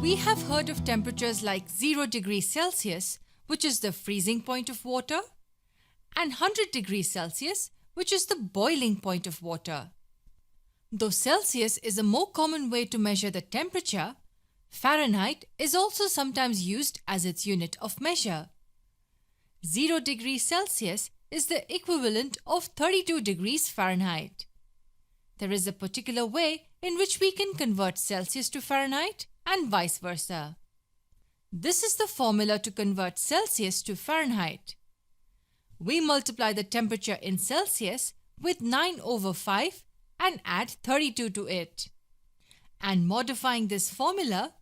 We have heard of temperatures like 0 degrees Celsius, which is the freezing point of water, and 100 degrees Celsius, which is the boiling point of water. Though Celsius is a more common way to measure the temperature, Fahrenheit is also sometimes used as its unit of measure. 0 degrees Celsius is the equivalent of 32 degrees Fahrenheit. There is a particular way in which we can convert Celsius to Fahrenheit and vice versa. This is the formula to convert Celsius to Fahrenheit. We multiply the temperature in Celsius with 9/5 and add 32 to it. And modifying this formula,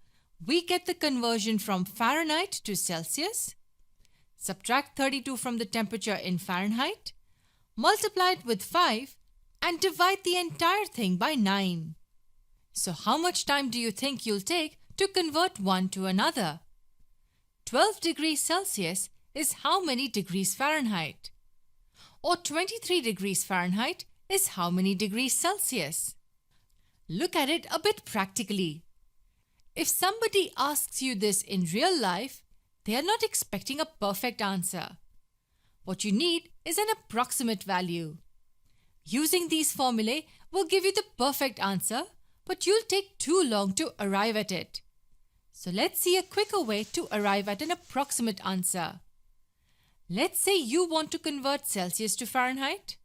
we get the conversion from Fahrenheit to Celsius, subtract 32 from the temperature in Fahrenheit, multiply it with 5 and divide the entire thing by 9. So how much time do you think you'll take to convert one to another? 12 degrees Celsius is how many degrees Fahrenheit? Or 23 degrees Fahrenheit is how many degrees Celsius? Look at it a bit practically. If somebody asks you this in real life, they are not expecting a perfect answer. What you need is an approximate value. Using these formulae will give you the perfect answer, but you'll take too long to arrive at it. So let's see a quicker way to arrive at an approximate answer. Let's say you want to convert Celsius to Fahrenheit.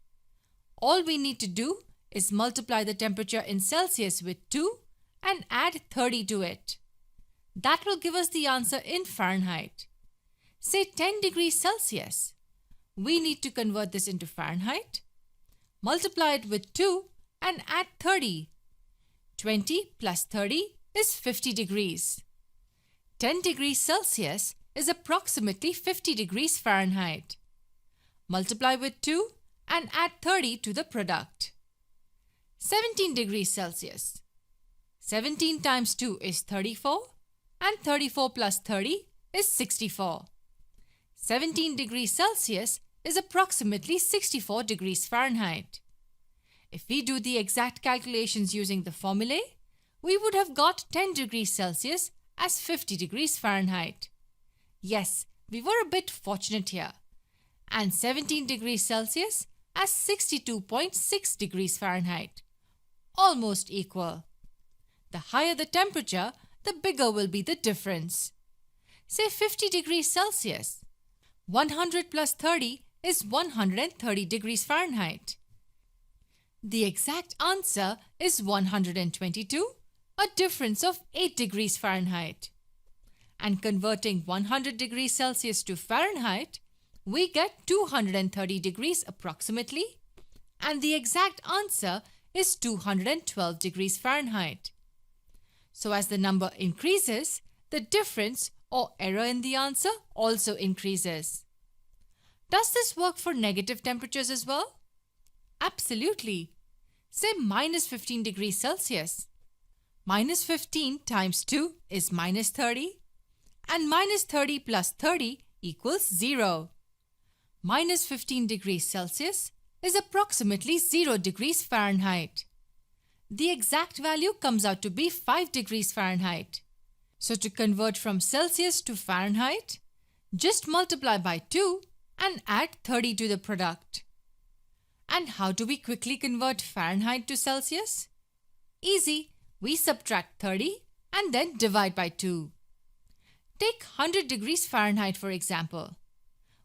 All we need to do is multiply the temperature in Celsius with 2 and add 30 to it. That will give us the answer in Fahrenheit. Say 10 degrees Celsius. We need to convert this into Fahrenheit. Multiply it with 2 and add 30. 20 plus 30 is 50 degrees. 10 degrees Celsius is approximately 50 degrees Fahrenheit. Multiply with 2 and add 30 to the product. 17 degrees Celsius. 17 times 2 is 34 and 34 plus 30 is 64. 17 degrees Celsius is approximately 64 degrees Fahrenheit. If we do the exact calculations using the formulae, we would have got 10 degrees Celsius as 50 degrees Fahrenheit. Yes, we were a bit fortunate here. And 17 degrees Celsius as 62.6 degrees Fahrenheit. Almost equal. The higher the temperature, the bigger will be the difference. Say 50 degrees Celsius. 100 plus 30 is 130 degrees Fahrenheit. The exact answer is 122, a difference of 8 degrees Fahrenheit. And converting 100 degrees Celsius to Fahrenheit, we get 230 degrees approximately, and the exact answer is 212 degrees Fahrenheit. So as the number increases, the difference or error in the answer also increases. Does this work for negative temperatures as well? Absolutely. Say minus 15 degrees Celsius. Minus 15 times 2 is minus 30, and minus 30 plus 30 equals 0. Minus 15 degrees Celsius is approximately 0 degrees Fahrenheit. The exact value comes out to be 5 degrees Fahrenheit. So to convert from Celsius to Fahrenheit, just multiply by 2 and add 30 to the product. And how do we quickly convert Fahrenheit to Celsius? Easy, we subtract 30 and then divide by 2. Take 100 degrees Fahrenheit for example.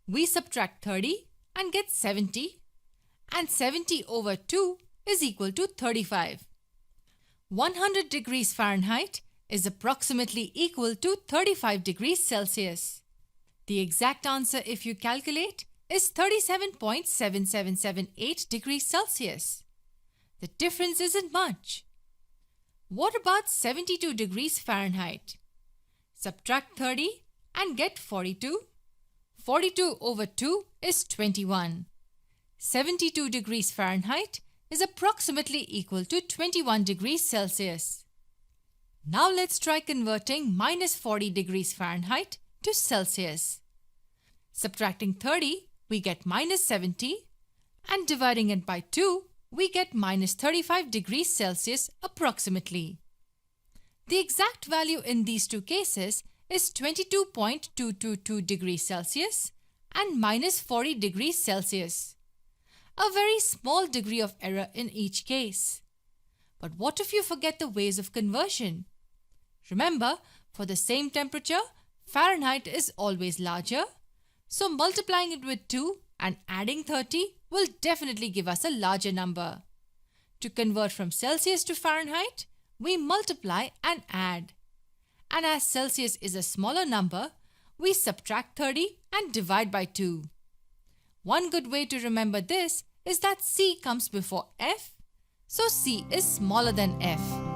We subtract 30 and get 70, and 70 over 2 is equal to 35. 100 degrees Fahrenheit is approximately equal to 35 degrees Celsius. The exact answer if you calculate is 37.7778 degrees Celsius. The difference isn't much. What about 72 degrees Fahrenheit? Subtract 30 and get 42. 42 over 2 is 21. 72 degrees Fahrenheit is approximately equal to 21 degrees Celsius. Now let's try converting minus 40 degrees Fahrenheit to Celsius. Subtracting 30, we get minus 70, and dividing it by 2, we get minus 35 degrees Celsius approximately. The exact value in these two cases is 22.222 degrees Celsius and minus 40 degrees Celsius. A very small degree of error in each case. But what if you forget the ways of conversion? Remember, for the same temperature, Fahrenheit is always larger, so multiplying it with 2 and adding 30 will definitely give us a larger number. To convert from Celsius to Fahrenheit, we multiply and add. And as Celsius is a smaller number, we subtract 30 and divide by 2. One good way to remember this is that C comes before F, so C is smaller than F.